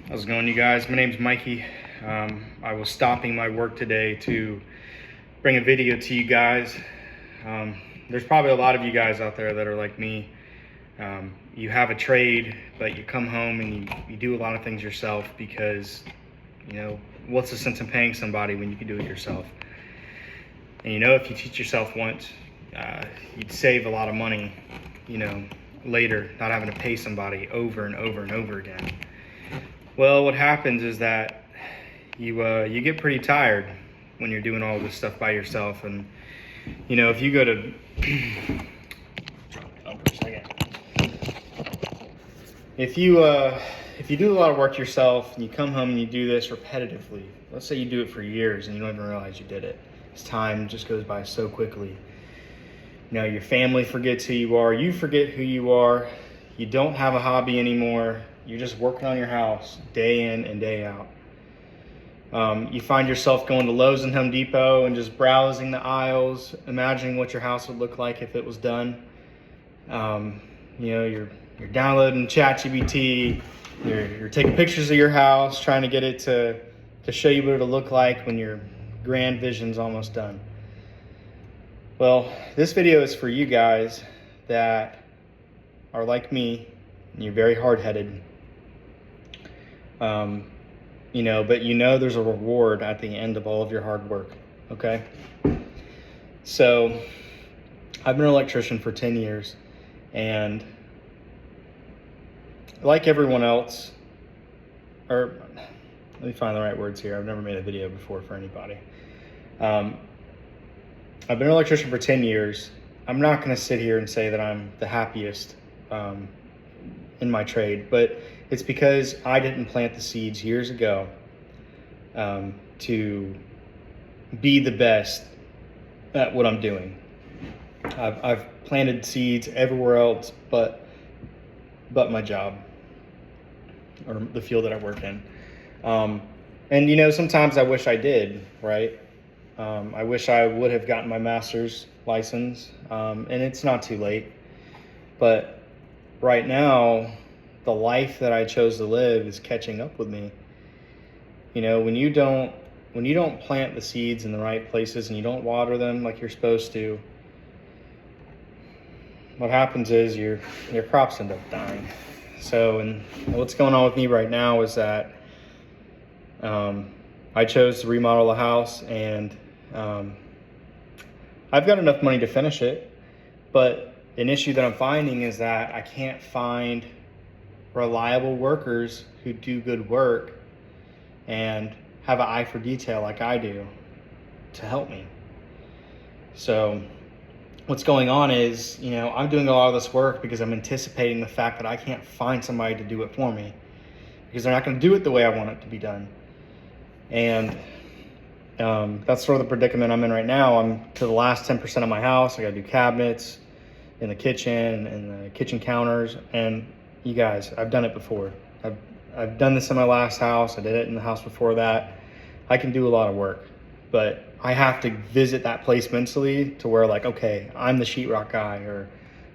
How's it going, you guys? My name's Mikey. I was stopping my work today to bring a video to you guys. There's probably a lot of you guys out there that are like me. You have a trade, but you come home and you do a lot of things yourself because, what's the sense in paying somebody when you can do it yourself? And if you teach yourself once, you'd save a lot of money, later, not having to pay somebody over and over and over again. Well, what happens is that you get pretty tired when you're doing all this stuff by yourself, and if you go to if you do a lot of work yourself and you come home and you do this repetitively, let's say you do it for years and you don't even realize you did it. This time just goes by so quickly. Your family forgets who you are. You forget who you are. You don't have a hobby anymore. You're just working on your house day in and day out. You find yourself going to Lowe's and Home Depot and just browsing the aisles, imagining what your house would look like if it was done. You're downloading ChatGPT. You're taking pictures of your house, trying to get it to show you what it'll look like when your grand vision's almost done. Well, this video is for you guys that are like me, and you're very hard-headed. But there's a reward at the end of all of your hard work, okay? So, I've been an electrician for 10 years, and like everyone else, or let me find the right words here. I've never made a video before for anybody. I've been an electrician for 10 years. I'm not going to sit here and say that I'm the happiest in my trade, but it's because I didn't plant the seeds years ago to be the best at what I'm doing. I've planted seeds everywhere else but my job or the field that I work in. And sometimes I wish I did, right? I wish I would have gotten my master's license, and it's not too late. But right now, the life that I chose to live is catching up with me. When you don't plant the seeds in the right places and you don't water them like you're supposed to, what happens is your crops end up dying. So, and what's going on with me right now is that I chose to remodel a house, and I've got enough money to finish it, but an issue that I'm finding is that I can't find reliable workers who do good work and have an eye for detail like I do to help me. So what's going on is, I'm doing a lot of this work because I'm anticipating the fact that I can't find somebody to do it for me because they're not going to do it the way I want it to be done. And that's sort of the predicament I'm in right now. I'm to the last 10% of my house. I got to do cabinets in the kitchen and the kitchen counters. And you guys, I've done it before. I've done this in my last house. I did it in the house before that. I can do a lot of work, but I have to visit that place mentally to where okay, I'm the sheetrock guy, or,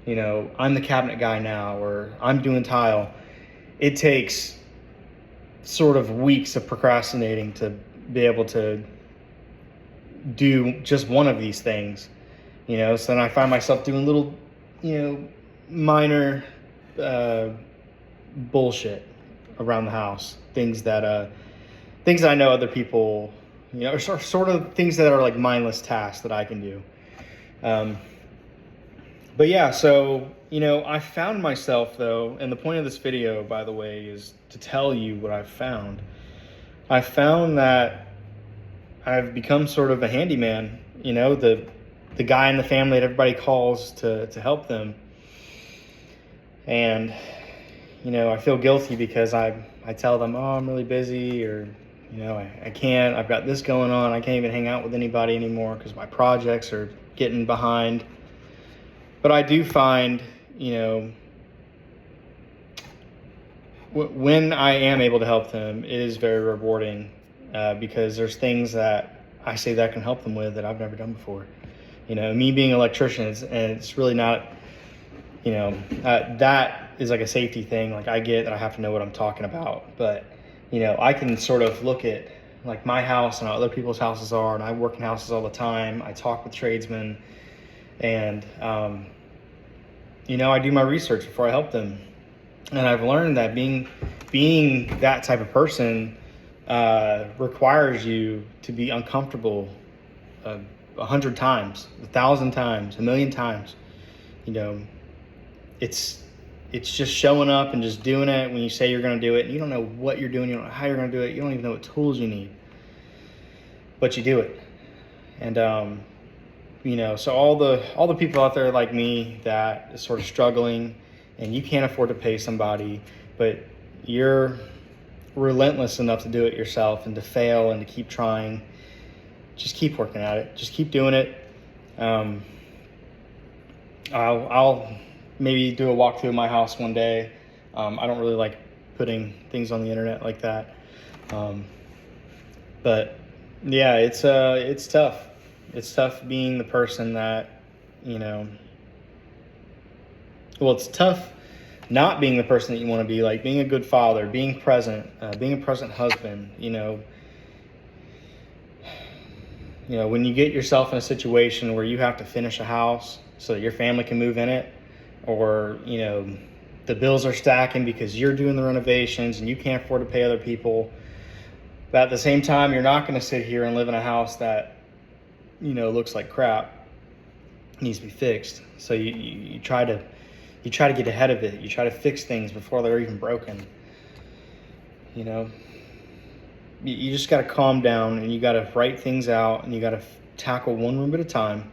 I'm the cabinet guy now, or I'm doing tile. It takes sort of weeks of procrastinating to be able to do just one of these things, so then I find myself doing little, minor bullshit around the house, things that I know other people, are sort of things that are like mindless tasks that I can do. But yeah, so, I found myself though, and the point of this video, by the way, is to tell you what I've found. I found that I've become sort of a handyman, the guy in the family that everybody calls to help them. And, I feel guilty because I tell them, oh, I'm really busy, or, I can't, I've got this going on. I can't even hang out with anybody anymore because my projects are getting behind. But I do find, when I am able to help them, it is very rewarding because there's things that I say that I can help them with that I've never done before. Me being an electrician, it's really not, that is like a safety thing. Like I get that I have to know what I'm talking about, but I can sort of look at like my house and how other people's houses are, and I work in houses all the time. I talk with tradesmen, and I do my research before I help them. And I've learned that being that type of person requires you to be uncomfortable 100 times, 1,000 times, 1,000,000 times. It's just showing up and just doing it when you say you're going to do it. And you don't know what you're doing. You don't know how you're going to do it. You don't even know what tools you need. But you do it. And, so all the people out there like me that is sort of struggling and you can't afford to pay somebody, but you're relentless enough to do it yourself and to fail and to keep trying, just keep working at it. Just keep doing it. I'll maybe do a walkthrough of my house one day. I don't really like putting things on the internet like that. But yeah, it's tough. It's tough being the person that, it's tough not being the person that you want to be, like being a good father, being present, being a present husband, when you get yourself in a situation where you have to finish a house so that your family can move in it, or, the bills are stacking because you're doing the renovations and you can't afford to pay other people. But at the same time, you're not going to sit here and live in a house that, looks like crap, needs to be fixed. So you try to get ahead of it. You try to fix things before they're even broken. You just got to calm down, and you got to write things out, and you got to tackle one room at a time,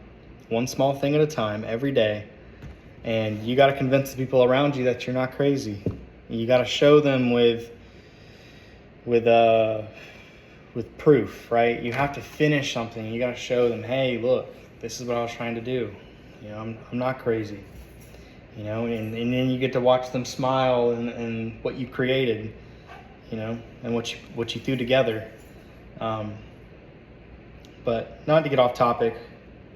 one small thing at a time every day. And you got to convince the people around you that you're not crazy. You got to show them with proof, right? You have to finish something. You got to show them, hey, look, this is what I was trying to do. I'm not crazy. And then you get to watch them smile and what you created, and what you threw together. But not to get off topic,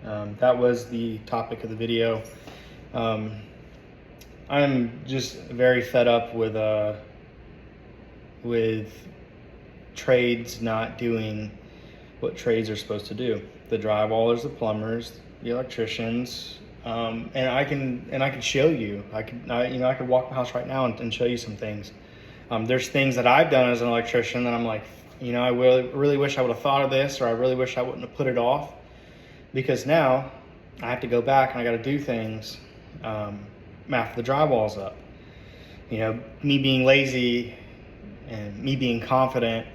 that was the topic of the video. I'm just very fed up with trades not doing what trades are supposed to do. The drywallers, the plumbers, the electricians, and I can show you. I could walk the house right now and show you some things. There's things that I've done as an electrician that I'm like, I really wish I would have thought of this, or I really wish I wouldn't have put it off, because now I have to go back and I got to do things after the drywall's up. Me being lazy and me being confident,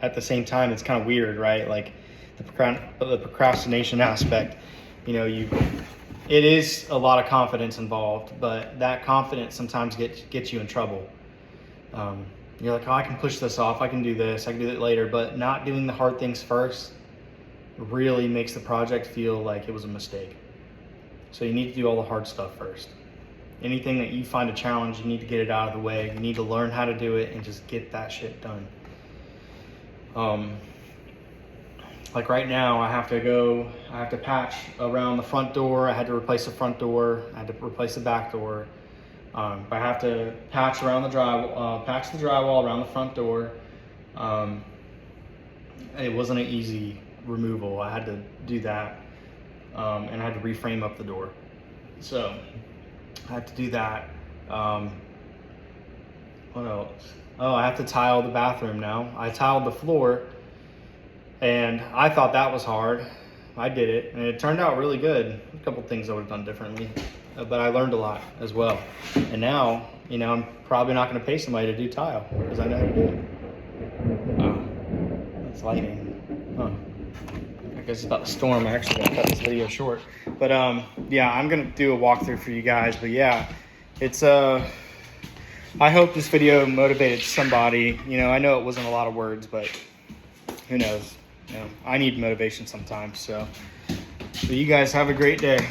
at the same time, it's kind of weird, right? Like the procrastination aspect, it is a lot of confidence involved, but that confidence sometimes gets you in trouble. You're like, oh, I can push this off, I can do this, I can do it later, but not doing the hard things first really makes the project feel like it was a mistake. So you need to do all the hard stuff first. Anything that you find a challenge, you need to get it out of the way. You need to learn how to do it and just get that shit done. Like right now, I have to patch around the front door. I had to replace the front door. I had to replace the back door. I have to patch around the patch the drywall around the front door. It wasn't an easy removal. I had to do that, and I had to reframe up the door. So I had to do that. What else? Oh, I have to tile the bathroom now. I tiled the floor, and I thought that was hard. I did it, and it turned out really good. A couple things I would have done differently, but I learned a lot as well. And now, I'm probably not going to pay somebody to do tile because I know how to do it. It's lightning. Huh. I guess it's about to storm. I actually got to cut this video short. But yeah, I'm going to do a walkthrough for you guys. But yeah, it's I hope this video motivated somebody. I know it wasn't a lot of words, but who knows? I need motivation sometimes. So you guys have a great day.